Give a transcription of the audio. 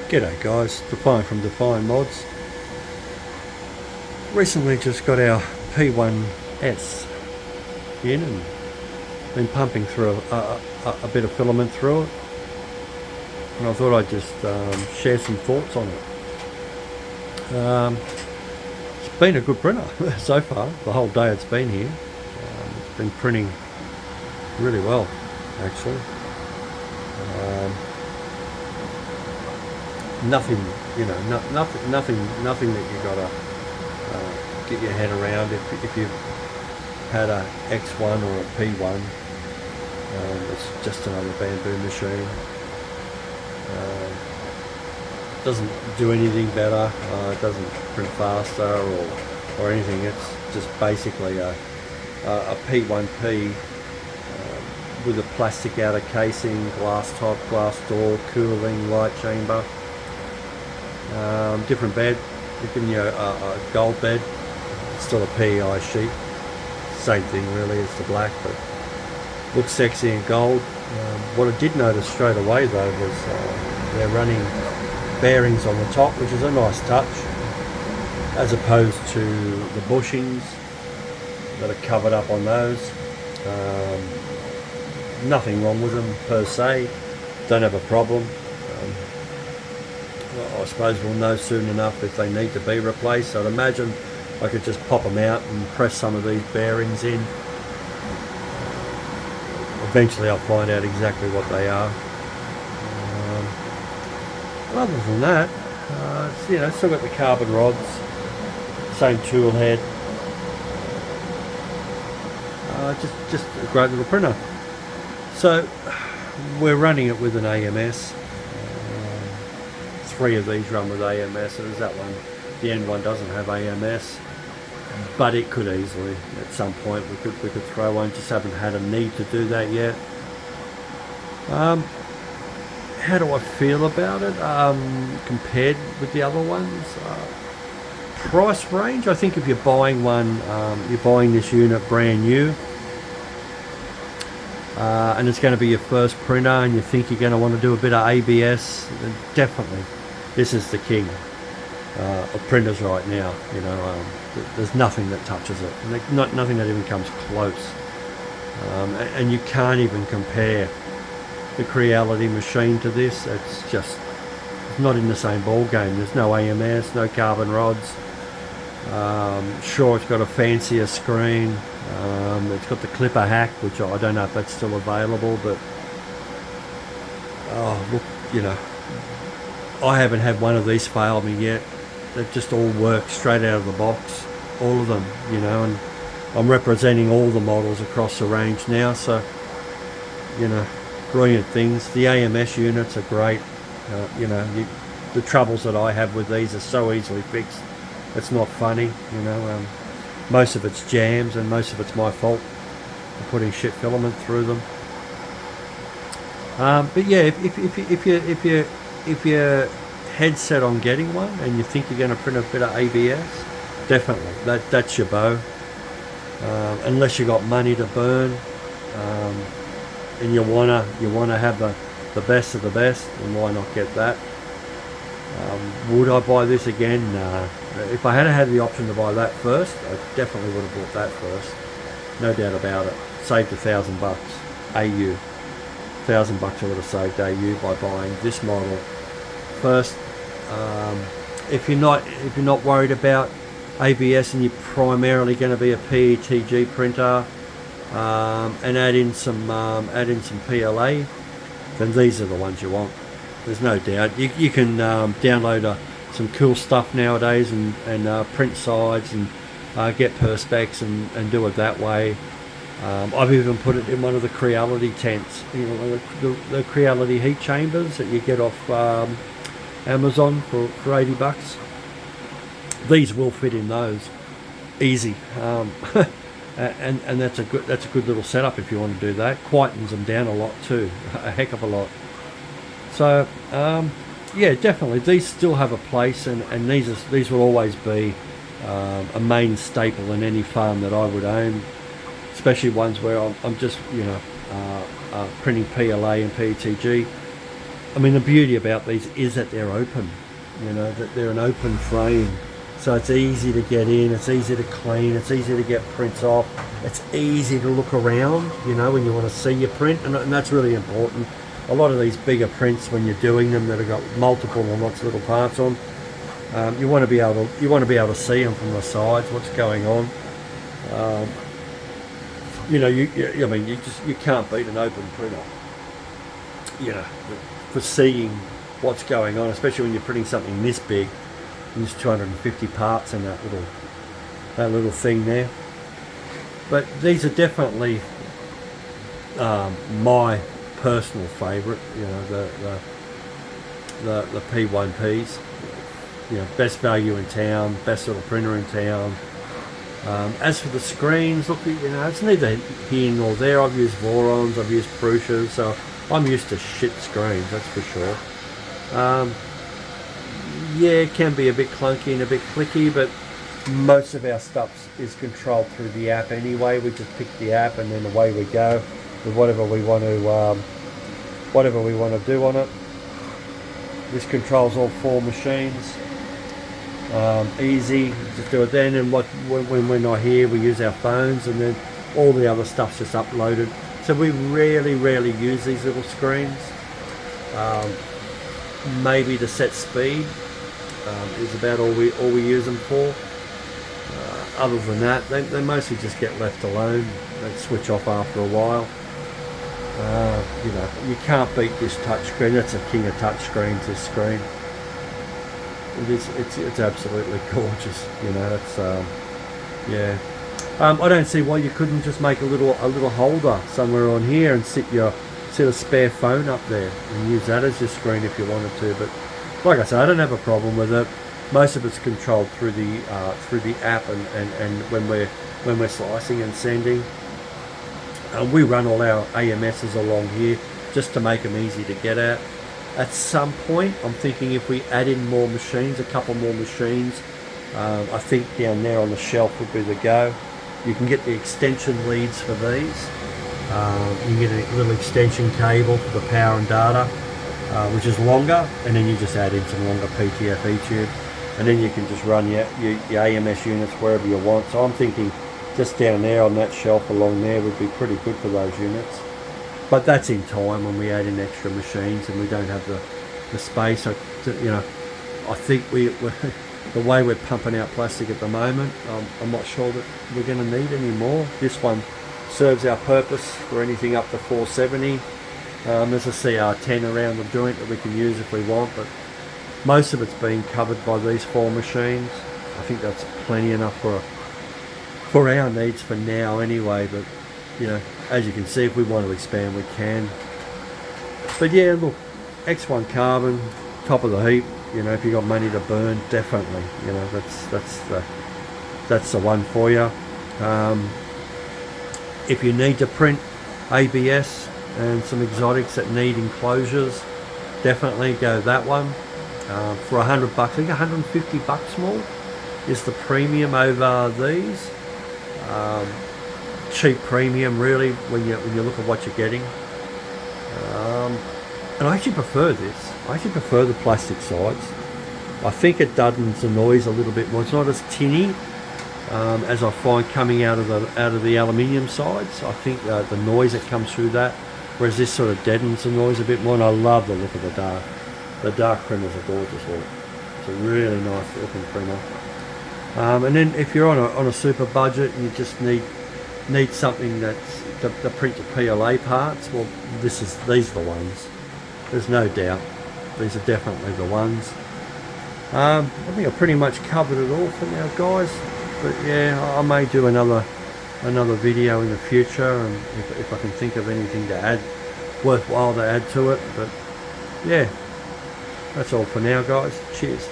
G'day guys, Define from Define Mods. Recently just got our P1S in and been pumping through a bit of filament through it, and I thought I'd just share some thoughts on it. It's been a good printer so far. The whole day it's been here. It's been printing really well actually. Nothing, nothing that you gotta get your head around. If you've had a X1 or a P1, it's just another bamboo machine. Doesn't do anything better. It doesn't print faster or anything. It's just basically a P1P with a plastic outer casing, glass top, glass door, cooling, light chamber. Different bed. They've given you a gold bed. It's still a PEI sheet. Same thing really as the black, but looks sexy in gold. What I did notice straight away though was they're running bearings on the top, which is a nice touch, as opposed to the bushings that are covered up on those. Nothing wrong with them per se. Don't have a problem. Well, I suppose we'll know soon enough if they need to be replaced. I'd imagine I could just pop them out and press some of these bearings in. Eventually I'll find out exactly what they are. Other than that, still got the carbon rods, same tool head. Just a great little printer. So we're running it with an AMS. 3 of these run with AMSs. That one, the end one, doesn't have AMS, but it could easily at some point we could throw one. Just haven't had a need to do that yet. How do I feel about it compared with the other ones? Price range, I think if you're buying one, you're buying this unit brand new, and it's going to be your first printer and you think you're going to want to do a bit of ABS, then definitely this is the king of printers right now. There's nothing that touches it, nothing that even comes close, and you can't even compare the Creality machine to this. It's just not in the same ball game. There's no AMS, no carbon rods. Sure, it's got a fancier screen. It's got the clipper hack, which I don't know if that's still available, but look, I haven't had one of these fail me yet. They've just all worked straight out of the box, all of them, and I'm representing all the models across the range now, so brilliant things. The AMS units are great. The troubles that I have with these are so easily fixed. It's not funny, most of it's jams and most of it's my fault for putting shit filament through them. But yeah, if you're head set on getting one and you think you're going to print a bit of ABS, definitely that's your bow. Unless you got money to burn, and you wanna have the best of the best, and why not get that? Would I buy this again? Nah. If I had the option to buy that first, I definitely would have bought that first. No doubt about it. Saved $1,000 AU. $1,000 I would have saved AU by buying this model first. If you're not worried about ABS and you're primarily going to be a PETG printer, and add in some PLA, then these are the ones you want. There's no doubt. You can download some cool stuff nowadays and print sides and get perspex and do it that way. I've even put it in one of the Creality tents, the Creality heat chambers that you get off Amazon for $80. These will fit in those easy. And that's a good little setup if you want to do that. Quietens them down a lot too, a heck of a lot. So yeah, definitely these still have a place, and these will always be a main staple in any farm that I would own, especially ones where I'm just printing PLA and PETG. I mean, the beauty about these is that they're open, you know, that they're an open frame. So it's easy to get in, it's easy to clean, it's easy to get prints off, it's easy to look around, you know, when you want to see your print, and that's really important. A lot of these bigger prints, when you're doing them, that have got multiple and lots of little parts on, you want to be able to see them from the sides, what's going on. You know, I mean, you can't beat an open printer, you know, for seeing what's going on, especially when you're printing something this big. There's 250 parts in that little thing there. But these are definitely my personal favourite. You know, the P1Ps. You know, best value in town, best little printer in town. As for the screens, look, you know, it's neither here nor there. I've used Vorons, I've used Prusa's, so I'm used to shit screens, that's for sure. Yeah, it can be a bit clunky and a bit clicky, but most of our stuff is controlled through the app anyway. We just pick the app and then away we go with whatever we want to do on it. This controls all 4 machines. Easy, just do it then, and when we're not here, we use our phones, and then all the other stuff's just uploaded. So we rarely use these little screens. Maybe to set speed is about all we use them for. Other than that, they mostly just get left alone. They switch off after a while. You know, you can't beat this touchscreen. That's a king of touchscreens, this screen. It's absolutely gorgeous. You know, it's yeah. I don't see why you couldn't just make a little holder somewhere on here and sit a spare phone up there and use that as your screen if you wanted to. But like I say, I don't have a problem with it. Most of it's controlled through the app, and when we're slicing and sending, we run all our AMSs along here just to make them easy to get at. At some point, I'm thinking if we add in more machines, a couple more machines, I think down there on the shelf would be the go. You can get the extension leads for these. You can get a little extension cable for the power and data, which is longer, and then you just add in some longer PTFE tube, and then you can just run your AMS units wherever you want. So I'm thinking just down there on that shelf along there would be pretty good for those units. But that's in time when we add in extra machines and we don't have the space. So, you know, I think the way we're pumping out plastic at the moment, I'm not sure that we're going to need any more. This one serves our purpose for anything up to 470. There's a CR10 around the joint that we can use if we want, but most of it's being covered by these 4 machines. I think that's plenty enough for our needs for now anyway, but you know, as you can see, if we want to expand, we can. But yeah, look, X1 carbon, top of the heap. You know, if you got money to burn, definitely. You know, that's the one for you. If you need to print ABS and some exotics that need enclosures, definitely go that one. For $100, I think $150 more is the premium over these. Cheap premium, really, when you look at what you're getting. And I actually prefer this. I actually prefer the plastic sides. I think it deadens the noise a little bit more. It's not as tinny as I find coming out of the aluminium sides. I think the noise that comes through that, whereas this sort of deadens the noise a bit more. And I love the look of the dark. The dark printers are gorgeous. Look. It's a really nice looking printer. And then if you're on a super budget and you just need something that's to print the PLA parts, well, these are the ones. There's no doubt. These are definitely the ones. I think I've pretty much covered it all for now, guys. But yeah, I may do another video in the future, and if I can think of anything to add, worthwhile to add to it. But yeah, that's all for now, guys. Cheers.